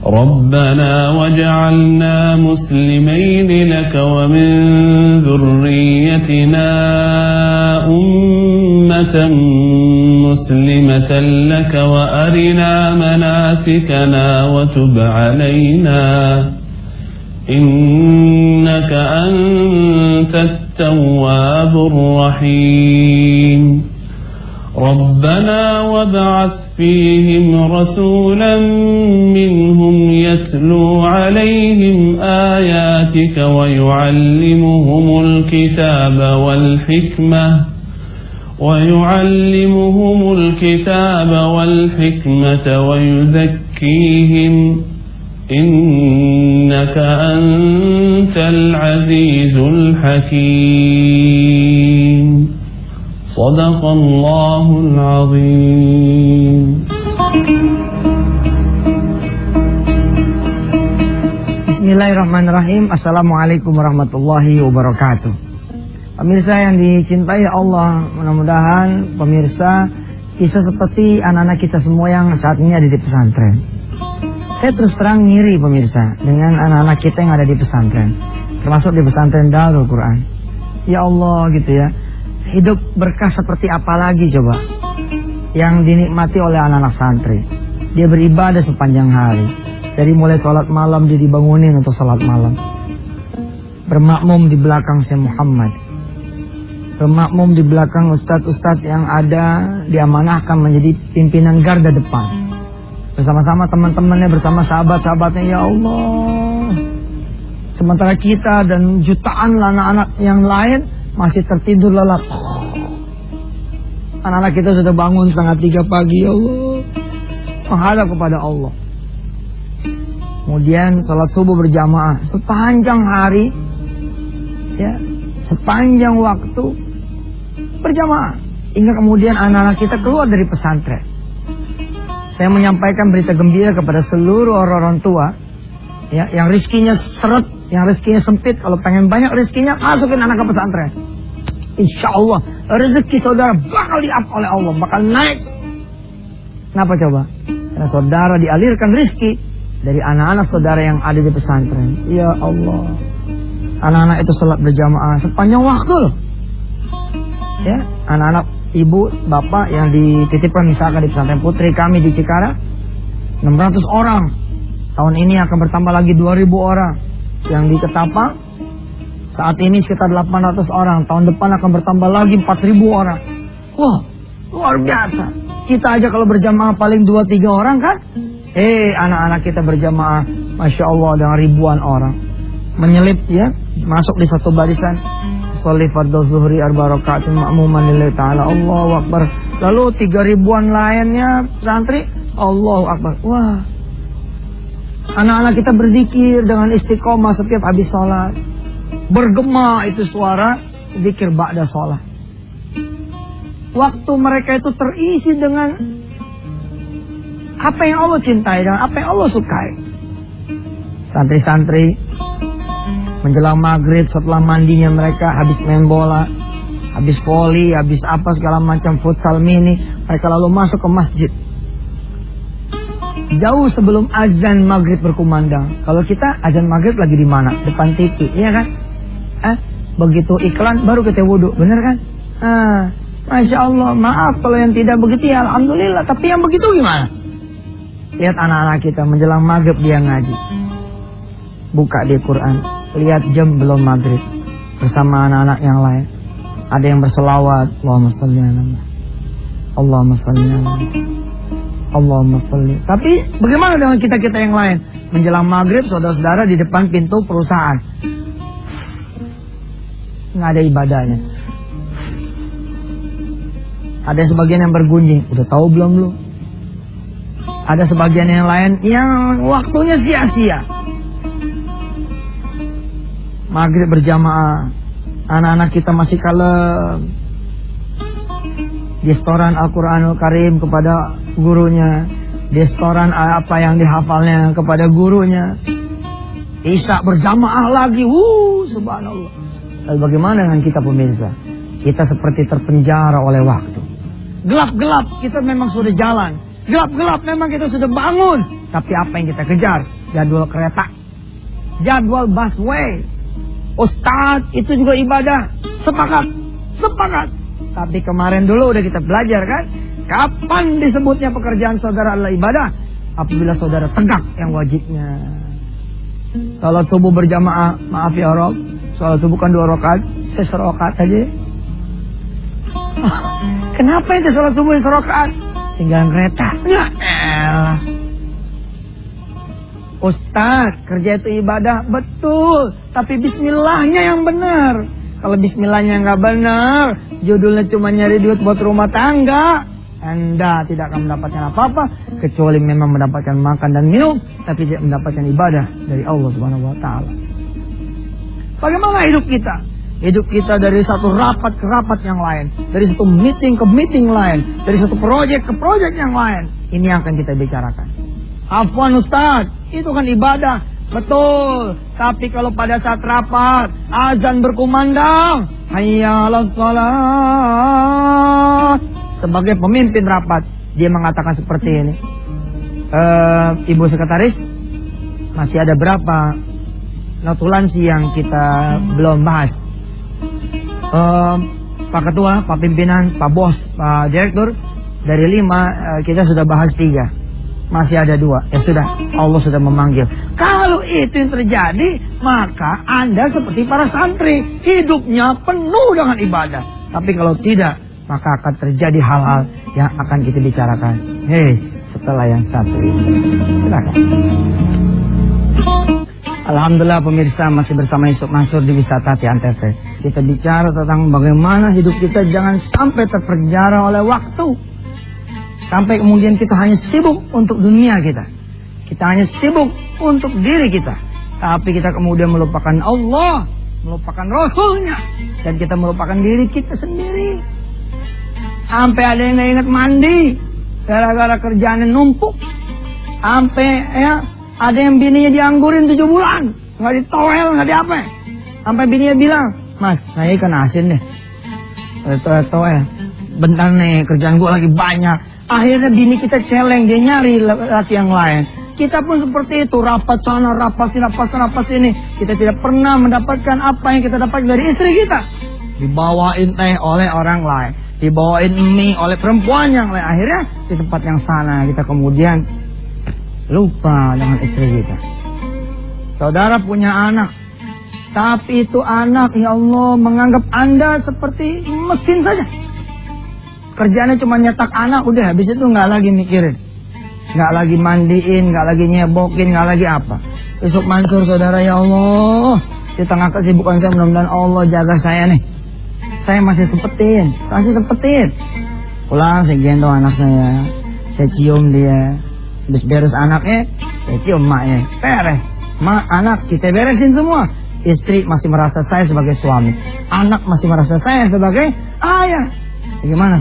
ربنا واجعلنا مسلمين لك ومن ذريتنا أمة مسلمة لك وأرنا مناسكنا وتب علينا إنك أنت التواب الرحيم ربنا وابعث فيهم رسولا منهم يتلو عليهم آياتك ويعلمهم الكتاب والحكمة ويزكيهم إنك أنت العزيز الحكيم صدق الله العظيم. Bismillahirrahmanirrahim. Assalamualaikum warahmatullahi wabarakatuh. Pemirsa yang dicintai Allah, mudah-mudahan pemirsa bisa seperti anak-anak kita semua yang saat ini ada di pesantren. Saya terus terang ngiri pemirsa dengan anak-anak kita yang ada di pesantren, termasuk di pesantren Darul Quran. Ya Allah gitu ya, hidup berkah seperti apa lagi coba yang dinikmati oleh anak-anak santri. Dia beribadah sepanjang hari, dari mulai sholat malam dia dibangunin untuk sholat malam, bermakmum di belakang Syekh Muhammad, bermakmum di belakang ustadz-ustadz yang ada diamanahkan menjadi pimpinan garda depan, bersama-sama teman-temannya, bersama sahabat-sahabatnya. Ya Allah, sementara kita dan jutaan anak-anak yang lain masih tertidur lelap. Anak-anak kita sudah bangun 2:30 pagi, ya Allah, menghadap kepada Allah. Kemudian salat subuh berjamaah sepanjang hari, ya, sepanjang waktu berjamaah, hingga kemudian anak-anak kita keluar dari pesantren. Saya menyampaikan berita gembira kepada seluruh orang-orang tua, ya, yang rezekinya seret, yang rezekinya sempit. Kalau pengen banyak rezekinya, masukin anak ke pesantren. Insya Allah rezeki saudara bakal di-up oleh Allah, bakal naik. Kenapa coba? Karena saudara dialirkan rezeki dari anak-anak saudara yang ada di pesantren. Ya Allah, anak-anak itu salat berjamaah sepanjang waktu loh. Ya, anak-anak ibu, bapak yang dititipkan misalkan di pesantren putri kami di Cikarang 600 orang. Tahun ini akan bertambah lagi 2.000 orang. Yang di Ketapang saat ini sekitar 800 orang. Tahun depan akan bertambah lagi 4.000 orang. Wah, luar biasa. Kita aja kalau berjamaah paling 2-3 orang kan. Anak-anak kita berjamaah, Masya Allah, dengan ribuan orang. Menyelip ya, masuk di satu barisan. Sholli fardhu zuhri 4 rakaat ma'muman lillahi ta'ala, Allahu Akbar. Lalu 3.000-an lainnya santri, Allahu Akbar. Wah, anak-anak kita berzikir dengan istiqomah setiap habis sholat. Bergema itu suara zikir ba'da sholat. Waktu mereka itu terisi dengan apa yang Allah cintai dan apa yang Allah sukai. Santri-santri menjelang maghrib setelah mandinya mereka habis main bola, habis voli, habis apa segala macam futsal mini, mereka lalu masuk ke masjid. Jauh sebelum azan maghrib berkumandang. Kalau kita azan maghrib lagi di mana? Depan TV, iya kan? Begitu iklan baru kita wudhu, bener kan? Masya Allah, maaf kalau yang tidak begitu ya alhamdulillah. Tapi yang begitu gimana? Lihat anak-anak kita menjelang maghrib dia ngaji, buka di Quran, lihat jam belum maghrib, bersama anak-anak yang lain. Ada yang berselawat, Allahumma sholli ala Muhammad, Allahumma sholli ala Muhammad, Allahumma sholli. Tapi bagaimana dengan kita-kita yang lain? Menjelang maghrib saudara-saudara di depan pintu perusahaan, nggak ada ibadahnya. Ada sebagian yang bergunjing, udah tahu belum lu? Ada sebagian yang lain yang waktunya sia-sia. Maghrib berjamaah, anak-anak kita masih kalem di setoran Al-Quranul Karim kepada gurunya, di setoran apa yang dihafalnya kepada gurunya. Isya berjamaah lagi, subhanallah. Lalu bagaimana dengan kita pemirsa? Kita seperti terpenjara oleh waktu. Gelap-gelap kita memang sudah jalan, gelap-gelap memang kita sudah bangun. Tapi apa yang kita kejar? jadwal kereta, jadwal busway. Ustadz itu juga ibadah. Sepakat. Tapi kemarin dulu udah kita belajar kan, kapan disebutnya pekerjaan saudara adalah ibadah? Apabila saudara tegak yang wajibnya. Salat subuh berjamaah, maaf ya Rob, salat subuh kan 2 rakaat, saya 1 rakaat aja. Kenapa itu salat subuh 1 rakaat? Tinggalan kereta. Ya elah. Ustaz, kerja itu ibadah, betul. Tapi bismillahnya yang benar. Kalau bismillahnya nggak benar, judulnya cuma nyari duit buat rumah tangga, Anda tidak akan mendapatkan apa-apa kecuali memang mendapatkan makan dan minum, tapi tidak mendapatkan ibadah dari Allah Subhanahu wa taala. Bagaimana hidup kita? Hidup kita dari satu rapat ke rapat yang lain, dari satu meeting ke meeting lain, dari satu proyek ke proyek yang lain. Ini yang akan kita bicarakan. Afwan Ustaz, itu kan ibadah. Betul, tapi kalau pada saat rapat azan berkumandang, hayya 'alas shalah, sebagai pemimpin rapat dia mengatakan seperti ini, Ibu Sekretaris, masih ada berapa notulensi yang kita belum bahas? Pak Ketua, Pak Pimpinan, Pak Bos, Pak Direktur, dari 5 kita sudah bahas 3. Masih ada 2. Ya sudah, Allah sudah memanggil. Kalau itu yang terjadi, maka Anda seperti para santri, hidupnya penuh dengan ibadah. Tapi kalau tidak, maka akan terjadi hal-hal yang akan kita bicarakan. Setelah yang satu ini. Silakan. Alhamdulillah pemirsa, masih bersama Yusuf Mansur di Wisata Hati Antv. Kita bicara tentang bagaimana hidup kita jangan sampai terpenjara oleh waktu. Sampai kemudian kita hanya sibuk untuk dunia kita. Kita hanya sibuk untuk diri kita. Tapi kita kemudian melupakan Allah, melupakan Rasulnya, dan kita melupakan diri kita sendiri. Sampai ada yang gak ingat mandi gara-gara kerjaannya numpuk. Sampai ada yang bininya dianggurin 7 bulan, gak ditowel, gak diapa. Sampai bininya bilang, Mas, saya ikan asin deh, towel. Bentar nih, kerjaan gue lagi banyak. Akhirnya bini kita celeng, dia nyari laki yang lain. Kita pun seperti itu, rapat sana, rapat sini. Kita tidak pernah mendapatkan apa yang kita dapat dari istri kita. Dibawain teh oleh orang lain, dibawain mie oleh perempuan yang lain. Akhirnya di tempat yang sana kita kemudian lupa dengan istri kita. Saudara punya anak, tapi itu anak, ya Allah, menganggap Anda seperti mesin saja. Kerjaannya cuma nyetak anak, udah habis itu nggak lagi mikirin, nggak lagi mandiin, nggak lagi nyebokin, nggak lagi apa. Yusuf Mansur, saudara, ya Allah, di tengah kesibukan saya mudah-mudahan Allah jaga saya nih. Saya masih sempetin. Pulang saya gendong anak saya cium dia. Habis beres anaknya, saya cium maknya. Beres, anak kita beresin semua. Istri masih merasa saya sebagai suami, anak masih merasa saya sebagai ayah. Bagaimana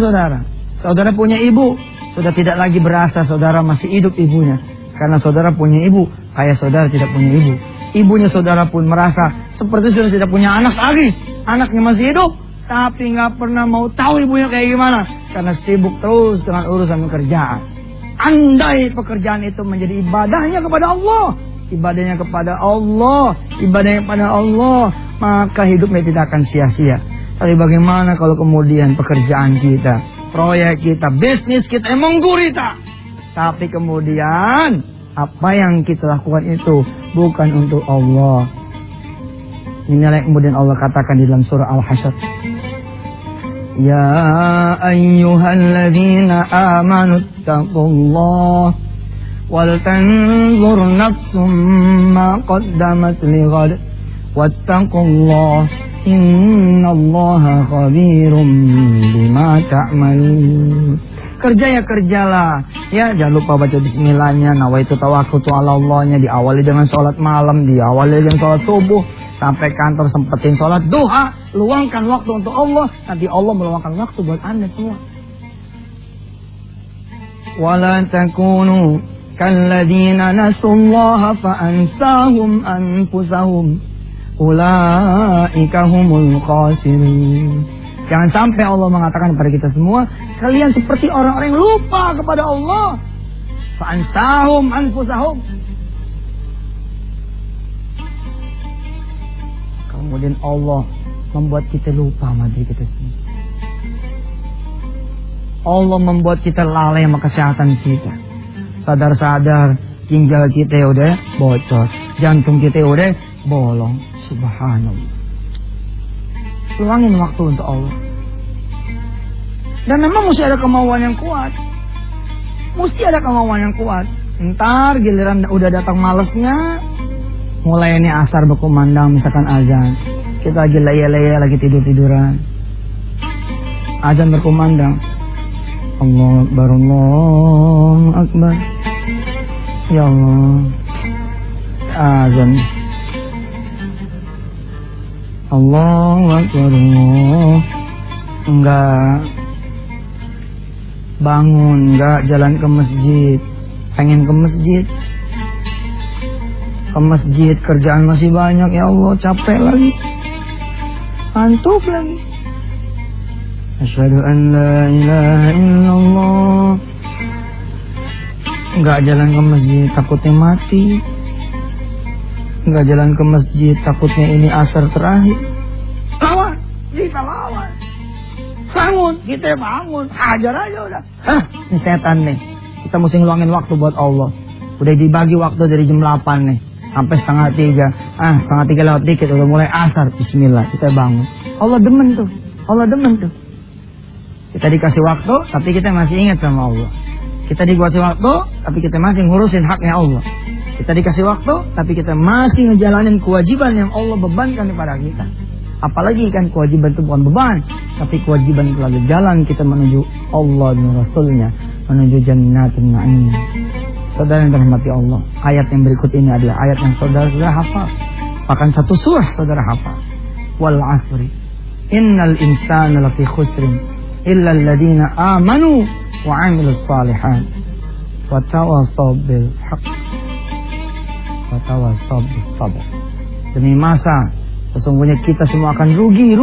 saudara? Saudara punya ibu, sudah tidak lagi berasa saudara masih hidup ibunya. Karena saudara punya ibu, kayak saudara tidak punya ibu. Ibunya saudara pun merasa seperti sudah tidak punya anak lagi. Anaknya masih hidup, tapi nggak pernah mau tahu ibunya kayak gimana. Karena sibuk terus dengan urusan pekerjaan. Andai pekerjaan itu menjadi ibadahnya kepada Allah, maka hidupnya tidak akan sia-sia. Tapi bagaimana kalau kemudian pekerjaan kita, proyek kita, bisnis kita emang gurita, tapi kemudian apa yang kita lakukan itu bukan untuk Allah. Inilah yang kemudian Allah katakan di dalam surah Al-Hasyr. Ya ayyuhalladzina amanu taqullah wal tanzur nafsum ma qaddamat lighad wattaqullah innallaha khabirum bima ta'malun. Kerjalah. Ya, jangan lupa baca bismillahnya, nawaitu tawakkaltu 'ala Allahnya, diawali dengan sholat malam, diawali dengan sholat subuh, sampai kantor sempetin sholat duha, luangkan waktu untuk Allah, nanti Allah meluangkan waktu buat Anda semua. Wala takunu kalladzina nasullaha fa'ansahum anfusahum ulaika humul khasirin. Jangan sampai Allah mengatakan kepada kita semua, kalian seperti orang-orang yang lupa kepada Allah. Fa'ansahum anfusahum. Kemudian Allah membuat kita lupa sama diri kita sendiri. Allah membuat kita lalai sama kesehatan kita. Sadar-sadar ginjal kita udah bocor, jantung kita udah bolong. Subhanallah. Luangin waktu untuk Allah. Dan memang mesti ada kemauan yang kuat. Mesti ada kemauan yang kuat. Ntar giliran udah datang malesnya, mulai ini asar berkumandang, misalkan azan, kita lagi leye-leye, lagi tidur-tiduran, azan berkumandang, Allah Akbar, Allah Akbar, ya Allah, azan, Allah Akbar, Allah, enggak bangun, enggak jalan ke masjid, pengen ke masjid, kerjaan masih banyak, ya Allah, capek lagi, ngantuk lagi. Asyhadu an la ilaha illallah. Enggak jalan ke masjid, takutnya mati. Enggak jalan ke masjid, takutnya ini asar terakhir. Lawan, kita lawan. Bangun, kita bangun, hajar aja udah. Ini setan nih. Kita mesti ngeluangin waktu buat Allah. Udah dibagi waktu dari jam 8 nih sampai setengah 3. Setengah 3 lewat dikit udah mulai asar. Bismillah, kita bangun. Allah demen tuh. Kita dikasih waktu tapi kita masih ingat sama Allah. Kita dikasih waktu tapi kita masih ngurusin haknya Allah. Kita dikasih waktu tapi kita masih ngejalanin kewajiban yang Allah bebankan kepada kita. Apalagi kan kewajiban itu bukan beban, tapi kewajiban itu jalan kita menuju Allah dan Rasulnya, menuju jannatin na'im. Saudara yang dirahmati Allah, ayat yang berikut ini adalah ayat yang saudara sudah hafal. Bahkan satu surah saudara hafal. Wal asri, innal insana lafi khusrin, illa alladhina amanu wa amilus salihat, wa tawasaw bil haqq, wa tawasaw bis sabr. Demi masa, sesungguhnya kita semua akan rugi.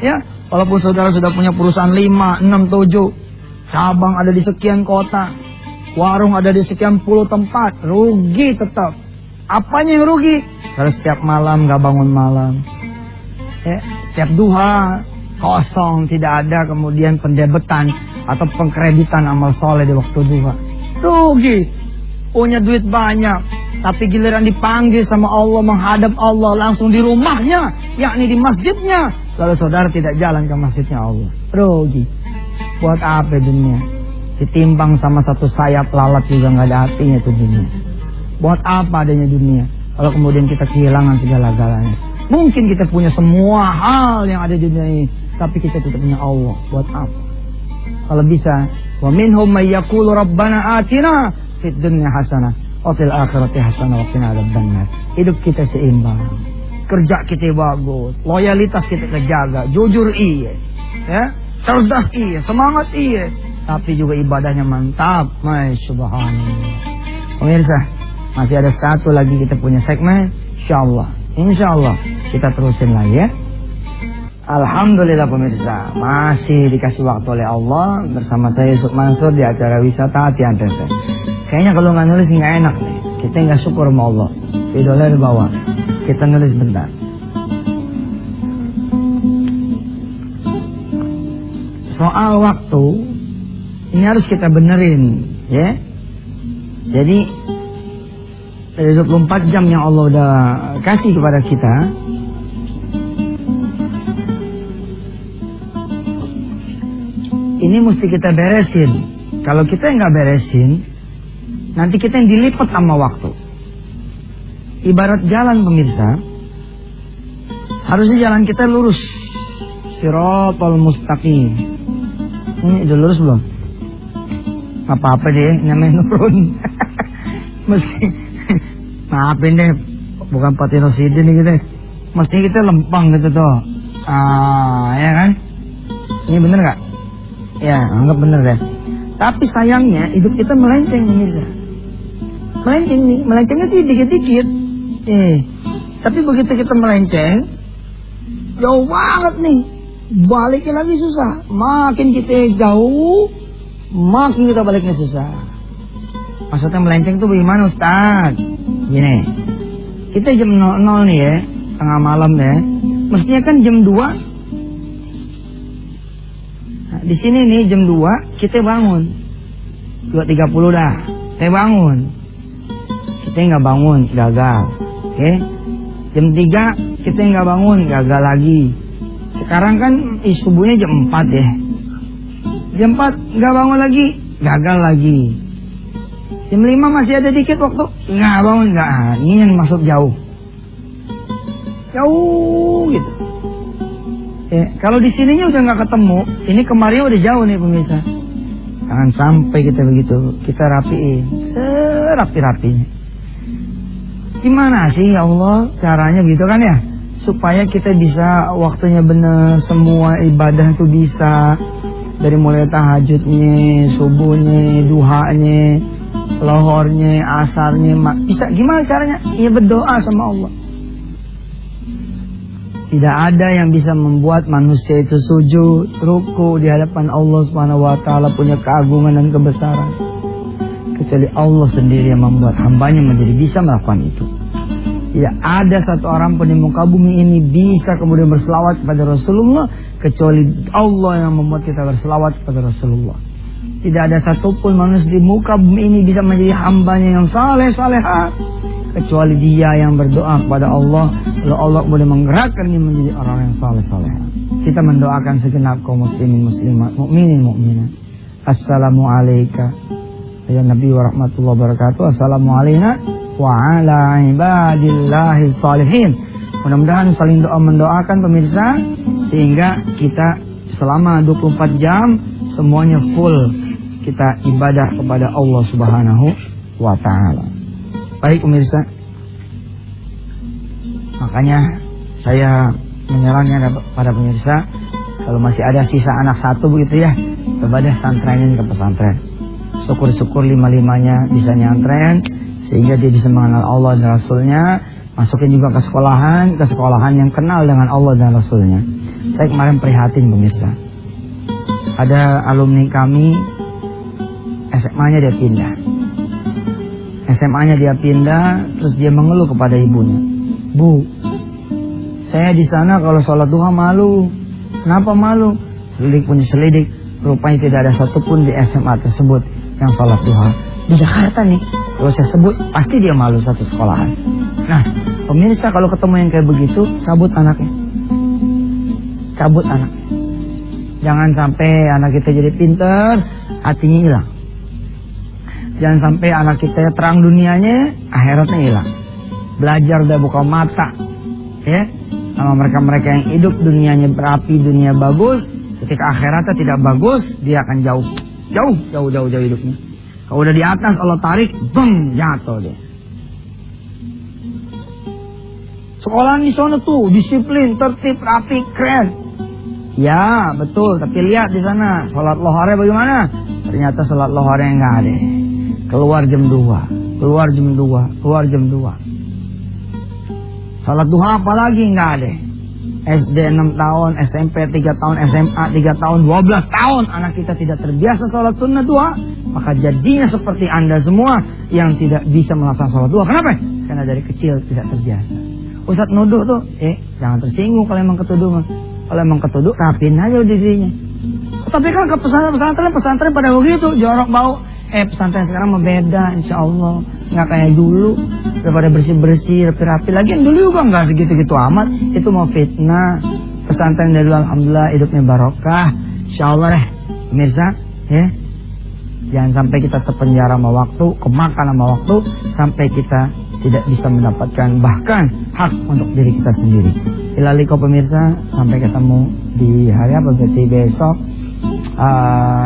Ya, walaupun saudara sudah punya perusahaan 5, 6, 7, cabang ada di sekian kota, warung ada di sekian puluh tempat, rugi tetap. Apanya yang rugi? Kalau setiap malam gak bangun malam, ya, setiap duha kosong, tidak ada kemudian pendebetan atau pengkreditan amal soleh di waktu duha, rugi. Punya duit banyak, tapi giliran dipanggil sama Allah, menghadap Allah langsung di rumahnya, yakni di masjidnya, lalu saudara tidak jalan ke masjidnya Allah, rugi. Buat apa dunia? Ditimbang sama satu sayap lalat juga nggak ada artinya itu dunia. Buat apa adanya dunia kalau kemudian kita kehilangan segala-galanya? Mungkin kita punya semua hal yang ada di dunia ini, tapi kita tidak punya Allah. Buat apa? Kalau bisa, wa minhum may yaqulu rabbana atina fid dunya hasanah wa fil akhirati hasanah wa qina adzabannar. Hidup kita seimbang, kerja kita bagus, loyalitas kita terjaga, jujur iya, ya, cerdas iya, semangat iya, tapi juga ibadahnya mantap. Subhanallah. Pemirsa, masih ada satu lagi kita punya segmen, insyaallah kita terusin lagi ya. Alhamdulillah pemirsa, masih dikasih waktu oleh Allah bersama saya Yusuf Mansur di acara wisata Hati Antv. Kayaknya kalau nggak nulis nggak enak nih, kita nggak syukur sama Allah. Videonya di bawah, kita nulis bentar. Soal waktu ini harus kita benerin, ya. Jadi dari 24 jam yang Allah udah kasih kepada kita, ini mesti kita beresin. Kalau kita nggak beresin, nanti kita yang dilipat sama waktu. Ibarat jalan pemirsa, harusnya jalan kita lurus, siratal mustaqim. Ini udah lurus belum? Apa-apa deh, namanya nurun. Mesti, maafin deh, bukan patinosidin nih kita. Mesti kita lempeng gitu tuh. Ya kan? Ini bener nggak? Ya, anggap bener deh. Tapi sayangnya hidup kita melenceng pemirsa. Melenceng nih, melencengnya sih dikit-dikit. Tapi begitu kita melenceng, jauh banget nih. Baliknya lagi susah. Makin kita jauh, makin kita baliknya susah. Maksudnya melenceng tuh bagaimana Ustaz? Gini, kita jam 00 nih ya, tengah malam ya. Mestinya kan jam 2. Nah, di sini nih jam 2 kita bangun. 2.30 dah, kita bangun. Kita nggak bangun, gagal. Oke? Jam 3 kita nggak bangun, gagal lagi. Sekarang kan subuhnya jam 4 ya. Jam 4 nggak bangun lagi, gagal lagi. Jam 5 masih ada dikit waktu, nggak bangun, nggak. Ini yang masuk jauh. Jauh gitu. Kalau di sininya udah nggak ketemu, ini kemarin udah jauh nih pemirsa. Jangan sampai kita begitu, kita rapiin, serapi-rapinya. Gimana sih ya Allah caranya gitu kan ya? Supaya kita bisa waktunya bener, semua ibadah itu bisa. Dari mulai tahajudnya, subuhnya, duhanya, lohornya, asarnya, bisa gimana caranya? Ya berdoa sama Allah. Tidak ada yang bisa membuat manusia itu sujud, ruku di hadapan Allah Subhanahu wa taala, punya keagungan dan kebesaran, kecuali Allah sendiri yang membuat hambanya menjadi bisa melakukan itu. Tidak ada satu orang pun di muka bumi ini bisa kemudian berselawat kepada Rasulullah kecuali Allah yang membuat kita berselawat kepada Rasulullah. Tidak ada satupun manusia di muka bumi ini bisa menjadi hambanya yang saleh-salehah kecuali dia yang berdoa kepada Allah, lalu Allah kemudian menggerakkan dia menjadi orang yang saleh-saleh. Kita mendoakan segenap kaum muslimin muslimat, mukminin mukminat. Assalamu alayka ya Nabi wa rahmatullahi wabarakatuh. Assalamu alayna wa ala ibadillahi salihin. Mudah-mudahan saling doa mendoakan pemirsa, sehingga kita selama 24 jam semuanya full kita ibadah kepada Allah Subhanahu wa taala. Baik pemirsa, makanya saya menyarankan pada pemirsa, kalau masih ada sisa anak satu begitu ya, coba deh santrenin ke pesantren. Syukur-syukur 5-5-nya bisa nyantren, sehingga dia bisa mengenal Allah dan Rasulnya. Masukin juga ke sekolahan yang kenal dengan Allah dan Rasulnya. Saya kemarin prihatin pemirsa, ada alumni kami SMA-nya dia pindah. SMA-nya dia pindah, terus dia mengeluh kepada ibunya, Bu, saya di sana kalau sholat duha malu. Kenapa malu? Selidik punya selidik, rupanya tidak ada satupun di SMA tersebut yang sholat duha. Di Jakarta nih, kalau saya sebut pasti dia malu satu sekolahan. Nah, pemirsa kalau ketemu yang kayak begitu, cabut anaknya. Cabut anaknya. Jangan sampai anak kita jadi pinter, hatinya hilang. Jangan sampai anak kita terang dunianya, akhiratnya hilang. Belajar udah buka mata, ya. Sama mereka-mereka yang hidup dunianya berapi, dunia bagus, ketika akhiratnya tidak bagus, dia akan jauh hidupnya. Kalau udah di atas Allah tarik, beng, jatuh dia. Sekolahan di sana tuh disiplin, tertib, rapi, keren. Ya betul, tapi lihat di sana sholat lohornya bagaimana? Ternyata sholat lohornya nggak ada. Keluar jam 2, keluar jam 2, keluar jam 2. Salat duha apalagi nggak ada. SD 6 tahun, SMP 3 tahun, SMA 3 tahun, 12 tahun anak kita tidak terbiasa salat sunnah duha, maka jadinya seperti Anda semua yang tidak bisa melaksanakan salat duha. Kenapa? Karena dari kecil tidak terbiasa. Ustaz nuduh tuh, jangan tersinggung kalau emang ketuduh. Kalau emang ketuduh, rapin aja dirinya. Tapi kan ke pesantren pada begitu, jorok bau. Pesantren sekarang beda, insya Allah nggak kayak dulu, udah pada bersih-bersih, rapi-rapi. Lagian dulu juga nggak segitu-gitu amat, itu mau fitnah. Pesantren dari dulu alhamdulillah hidupnya barokah, insya Allah deh, pemirsa, ya. Jangan sampai kita terpenjara sama waktu, kemakan sama waktu, sampai kita tidak bisa mendapatkan bahkan hak untuk diri kita sendiri. Ilaliko pemirsa, sampai ketemu di hari apa berarti besok.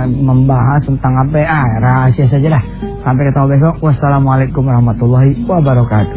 Membahas tentang apa rahasia saja lah. Sampai ketemu besok. Wassalamualaikum warahmatullahi wabarakatuh.